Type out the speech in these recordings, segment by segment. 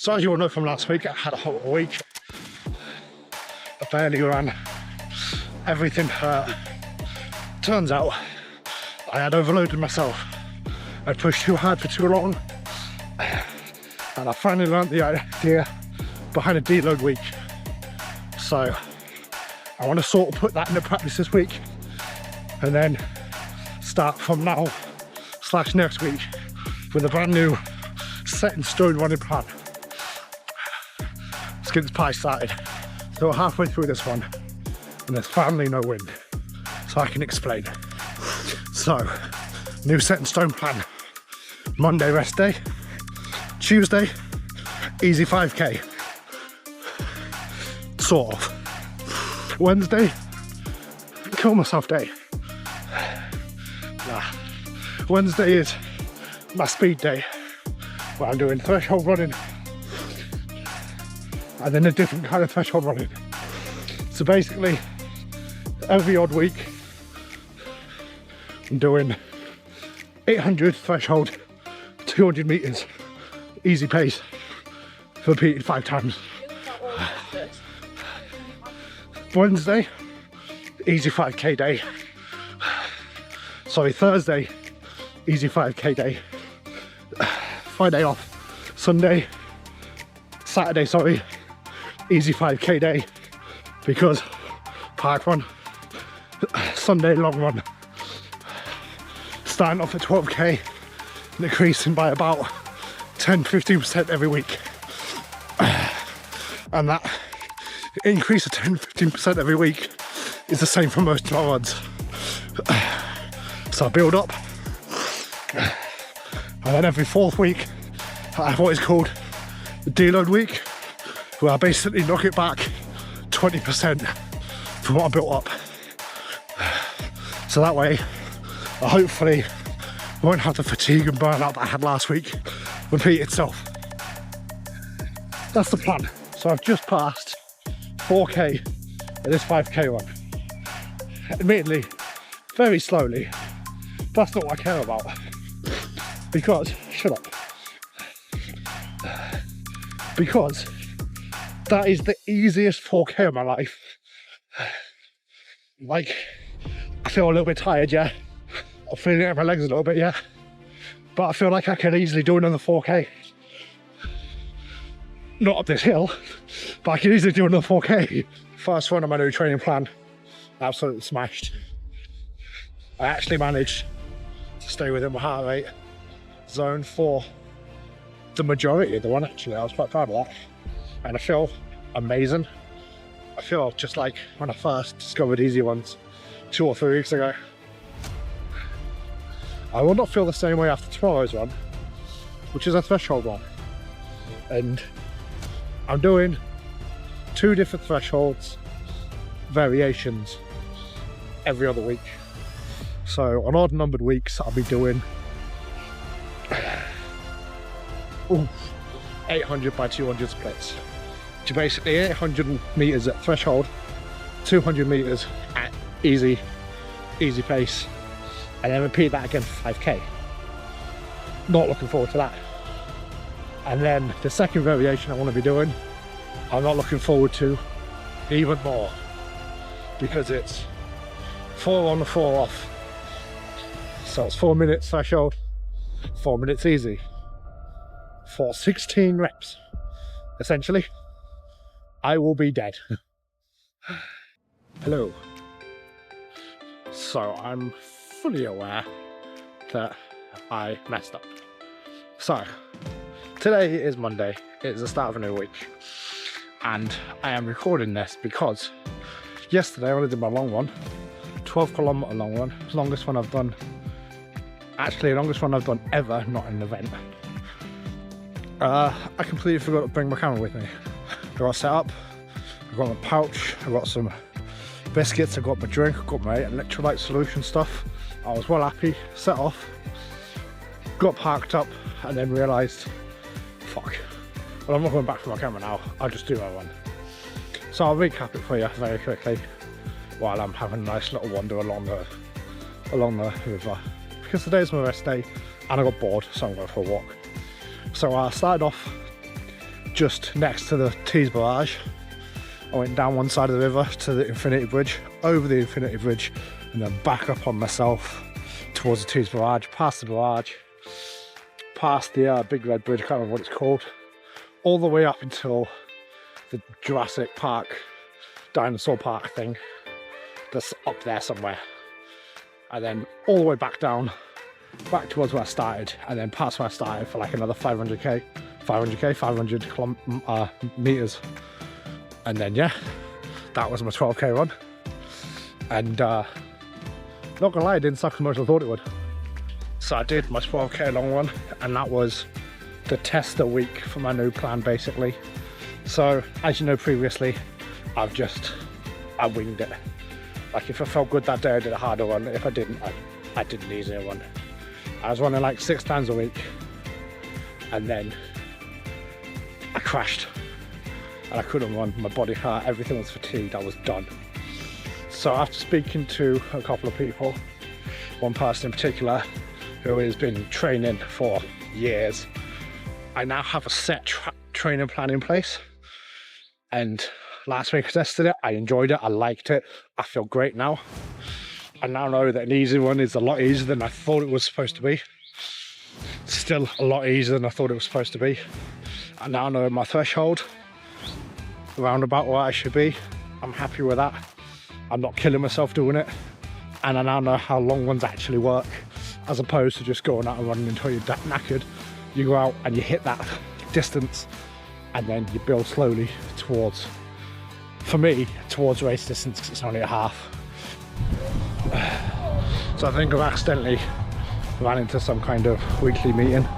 So as you all know from last week, I had a hot week. I barely ran. Everything hurt. Turns out I had overloaded myself. I pushed too hard for too long. And I finally learned the idea behind a deload week. So I want to sort of put that into practice this week and then start from now / next week with a brand new set in stone running plan. Let's get this pie started. So we're halfway through this one and there's finally no wind, so I can explain. So, new set in stone plan. Monday rest day, Tuesday easy 5k, sort of. Wednesday kill myself day. Nah. Wednesday is my speed day where I'm doing threshold running and then a different kind of threshold running. So basically every odd week I'm doing 800 threshold, 200 meters, easy pace, repeated 5 times. Wednesday, easy 5k day. Sorry, Thursday, easy 5k day. Friday off. Saturday, sorry, easy 5k day because park run. Sunday long run. Starting off at 12k, decreasing by about 10-15% every week. And that increase of 10-15% every week is the same for most of my runs. So I build up, and then every 4th week I have what is called the deload week, where I basically knock it back 20% from what I built up. So that way I hopefully won't have the fatigue and burnout that I had last week repeat itself. That's the plan. So I've just passed 4k at this 5k run. Admittedly, very slowly. That's not what I care about. Because, shut up. Because that is the easiest 4k of my life. Like, I feel a little bit tired, yeah. I'm feeling it in my legs a little bit, yeah. But I feel like I can easily do another 4k. Not up this hill, but I can easily do another 4k. First run of my new training plan, absolutely smashed. I actually managed to stay within my heart rate zone for the majority of the one, actually. I was quite proud of that. And I feel amazing. I feel just like when I first discovered easy ones 2 or 3 weeks ago. I will not feel the same way after tomorrow's run, which is a threshold one. And I'm doing 2 different thresholds, variations, every other week. So on odd numbered weeks, I'll be doing 800 by 200 splits. So basically 800 meters at threshold, 200 meters at easy pace, and then repeat that again for 5k. Not looking forward to that. And then the second variation I want to be doing, I'm not looking forward to even more, because it's 4 on, 4 off. So it's 4 minutes threshold, 4 minutes easy, for 16 reps. Essentially, I will be dead. Hello. So I'm fully aware that I messed up. So today is Monday, it's the start of a new week, and I am recording this because yesterday I only did my long one, 12km long one, longest one I've done, actually longest one I've done ever, not in an event. I completely forgot to bring my camera with me. I got set up, I got my pouch, I got some biscuits, I got my drink, I got my electrolyte solution stuff. I was well happy, set off, got parked up, and then realised, fuck, well, I'm not going back for my camera now, I'll just do my one. So I'll recap it for you very quickly while I'm having a nice little wander along the river, because today's my rest day and I got bored, so I'm going for a walk. So I started off just next to the Tees Barrage. I went down one side of the river to the Infinity Bridge, over the Infinity Bridge, and then back up on myself towards the Tees Barrage, past the barrage, past the Big Red Bridge, I can't remember what it's called, all the way up until the Jurassic Park, dinosaur park thing that's up there somewhere. And then all the way back down, back towards where I started, and then past where I started for like another 500 meters. And then yeah, that was my 12k run. And not gonna lie, it didn't suck as much as I thought it would. So I did my 12k long run, and that was the tester week for my new plan basically. So as you know previously, I winged it. Like if I felt good that day, I did a harder run. If I didn't, I did an easier one. I was running like 6 times a week, and then I crashed and I couldn't run. My body hurt, everything was fatigued, I was done. So after speaking to a couple of people, one person in particular who has been training for years, I now have a set training plan in place. And last week I tested it, I enjoyed it, I liked it, I feel great now. I now know that an easy one is a lot easier than I thought it was supposed to be. Still a lot easier than I thought it was supposed to be. I now know my threshold, around about where I should be. I'm happy with that. I'm not killing myself doing it. And I now know how long ones actually work, as opposed to just going out and running until you're knackered. You go out and you hit that distance, and then you build slowly towards, for me, towards race distance, because it's only a half. So I think I've accidentally ran into some kind of weekly meeting.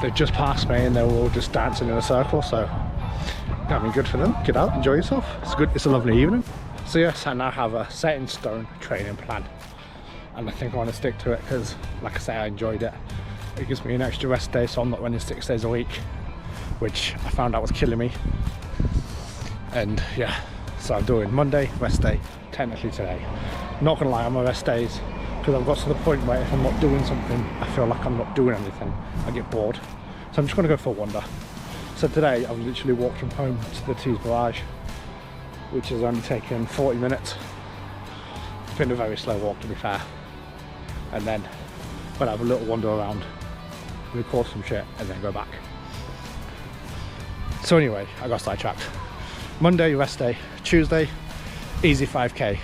They've just passed me and they were all just dancing in a circle, so I mean, good for them. Get out, enjoy yourself. It's a lovely evening. So yes, I now have a set in stone training plan, and I think I want to stick to it because, like I say, I enjoyed it. It gives me an extra rest day, so I'm not running 6 days a week, which I found out was killing me. And yeah, so I'm doing Monday, rest day, technically today. Not gonna lie, on my rest days, because I've got to the point where if I'm not doing something, I feel like I'm not doing anything. I get bored. So I'm just gonna go for a wander. So today, I've literally walked from home to the Tees Barrage, which has only taken 40 minutes. It's been a very slow walk, to be fair. And then we'll have a little wander around, record some shit, and then go back. So anyway, I got sidetracked. Monday, rest day. Tuesday, easy 5k.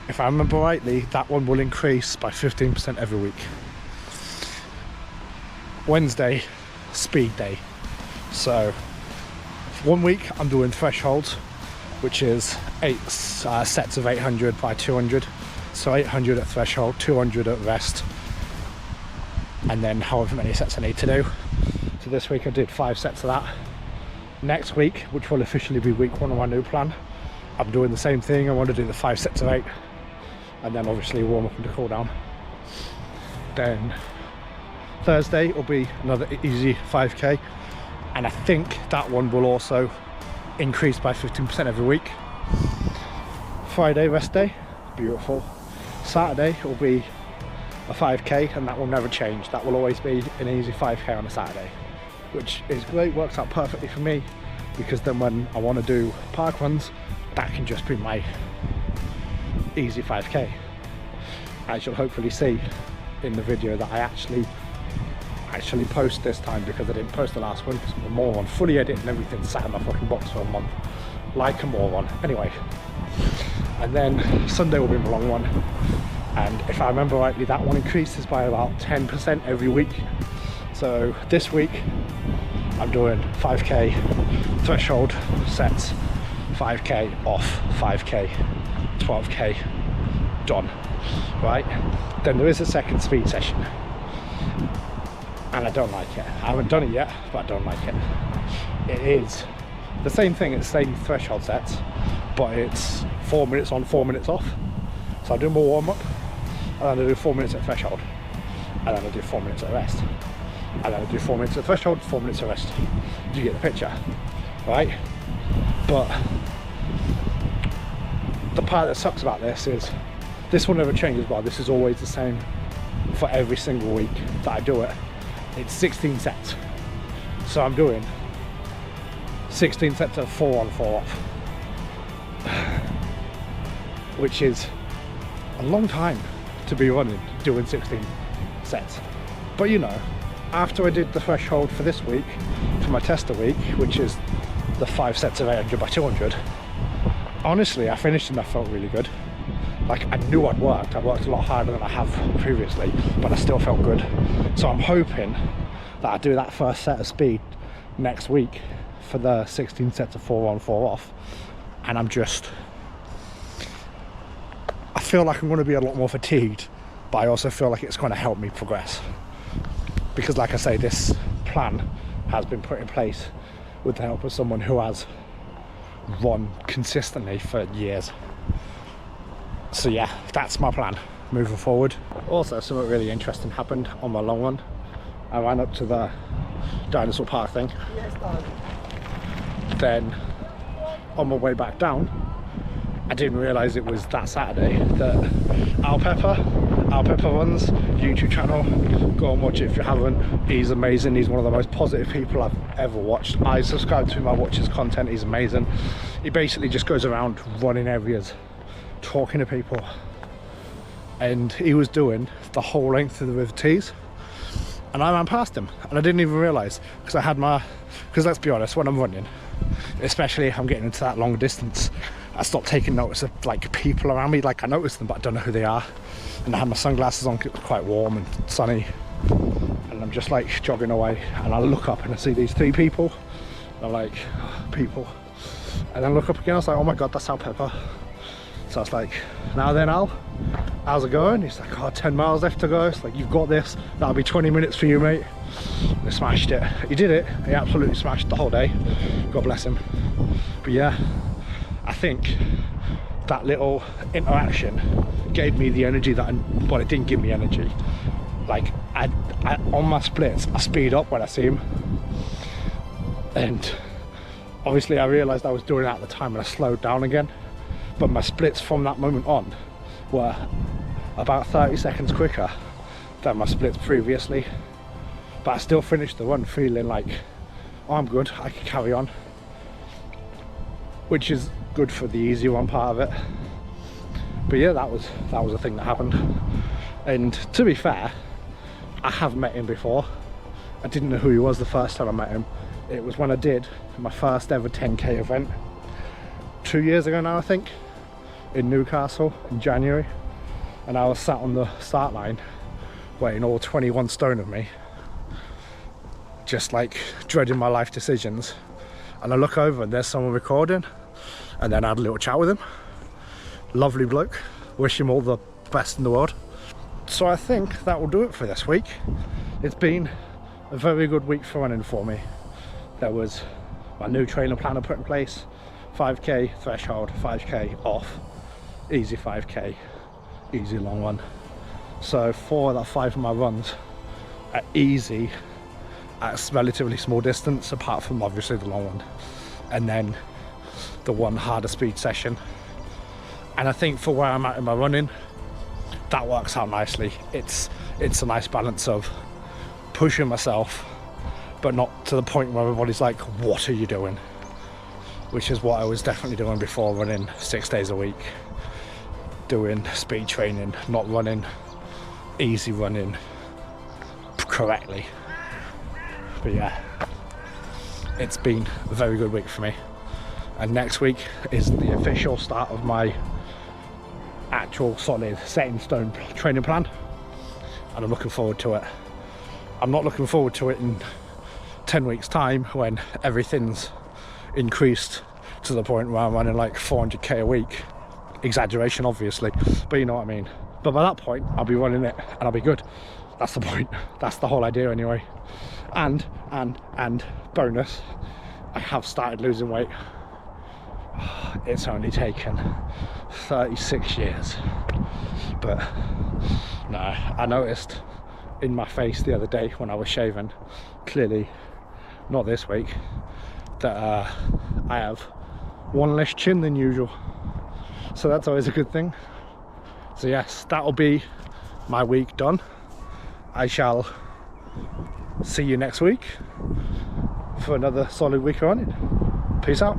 If I remember rightly, that one will increase by 15% every week. Wednesday, speed day. So 1 week I'm doing thresholds, which is 8 sets of 800 by 200. So 800 at threshold, 200 at rest, and then however many sets I need to do. So this week I did 5 sets of that. Next week, which will officially be week 1 of my new plan, I'm doing the same thing. I want to do the 5 sets of 8, and then obviously warm up and cool down. Then Thursday will be another easy 5k, and I think that one will also increase by 15% every week. Friday, rest day, beautiful. Saturday will be a 5k, and that will never change. That will always be an easy 5k on a Saturday, which is great, works out perfectly for me, because then when I want to do park runs, that can just be my easy 5k. As you'll hopefully see in the video that I actually post this time, because I didn't post the last one because I'm a moron. Fully edited and everything, sat in my fucking box for a month like a moron. Anyway, and then Sunday will be my long one, and if I remember rightly, that one increases by about 10% every week. So this week I'm doing 5k threshold sets, 5k off, 5k, 12k, done. Right, then there is a second speed session, and I don't like it. I haven't done it yet, but I don't like it. It is the same thing, it's the same threshold sets, but it's 4 minutes on, 4 minutes off. So I do more warm up, and then I do 4 minutes at threshold, and then I do 4 minutes at rest, and then I do 4 minutes at threshold, 4 minutes at rest. Do you get the picture? Right? But the part that sucks about this is this will never change as well. This is always the same for every single week that I do it. it's 16 sets. So I'm doing 16 sets of 4 on 4 off, which is a long time to be running doing 16 sets. But you know, after I did the threshold for this week, for my tester week, which is the 5 sets of 800 by 200, honestly I finished and I felt really good. Like, I knew I'd worked a lot harder than I have previously, but I still felt good. So I'm hoping that I do that first set of speed next week for the 16 sets of 4 on 4 off, and I feel like I'm going to be a lot more fatigued, but I also feel like it's going to help me progress, because like I say, this plan has been put in place with the help of someone who has run consistently for years. So yeah, that's my plan moving forward. Also, something really interesting happened on my long run. I ran up to the dinosaur park thing. Then on my way back down, I didn't realise it was that Saturday that Al Pepper runs YouTube channel. Go and watch it if you haven't. He's amazing. He's one of the most positive people I've ever watched. I subscribe to him, I watch his content. He's amazing. He basically just goes around running areas, talking to people, and he was doing the whole length of the River Tees, and I ran past him and I didn't even realise, because let's be honest, when I'm running, especially if I'm getting into that long distance, I stop taking notice of like people around me. Like, I notice them but I don't know who they are, and I had my sunglasses on, it was quite warm and sunny, and I'm just like jogging away, and I look up and I see these 3 people. I'm like, oh, people, and then look up again, I was like, oh my god, that's Al Pepper. So I was like, now then Al, how's it going? He's like, oh, 10 miles left to go. It's like, you've got this, that'll be 20 minutes for you, mate. He smashed it. He did it. He absolutely smashed the whole day. God bless him. But yeah, I think that little interaction gave me the energy that well, it didn't give me energy. Like, I on my splits, I speed up when I see him. And obviously I realised I was doing that at the time, and I slowed down again. But my splits from that moment on were about 30 seconds quicker than my splits previously. But I still finished the run feeling like, oh, I'm good, I can carry on. Which is good for the easy run part of it. But yeah, that was a thing that happened. And to be fair, I have met him before. I didn't know who he was the first time I met him. It was when I did my first ever 10k event 2 years ago now, I think, in Newcastle in January, and I was sat on the start line weighing all 21 stone of me, just like dreading my life decisions, and I look over and there's someone recording, and then I had a little chat with him. Lovely bloke, wish him all the best in the world. So I think that will do it for this week. It's been a very good week for running for me. There was my new training plan I put in place, 5k threshold, 5k off, easy 5k, easy long run. So 4 of that 5 of my runs are easy at a relatively small distance, apart from obviously the long one, and then the one harder speed session. And I think for where I'm at in my running, that works out nicely. It's a nice balance of pushing myself, but not to the point where everybody's like, what are you doing? Which is what I was definitely doing before, running 6 days a week, doing speed training, not running, easy running correctly. But yeah, it's been a very good week for me, and next week is the official start of my actual solid set in stone training plan, and I'm looking forward to it. I'm not looking forward to it in 10 weeks time when everything's increased to the point where I'm running like 400k a week. Exaggeration obviously, but you know what I mean. But by that point I'll be running it and I'll be good. That's the point, that's the whole idea anyway. And bonus, I have started losing weight. It's only taken 36 years, but no, I noticed in my face the other day when I was shaving, clearly not this week, that I have one less chin than usual, so that's always a good thing. So yes, that'll be my week done. I shall see you next week for another solid week on it. Peace out.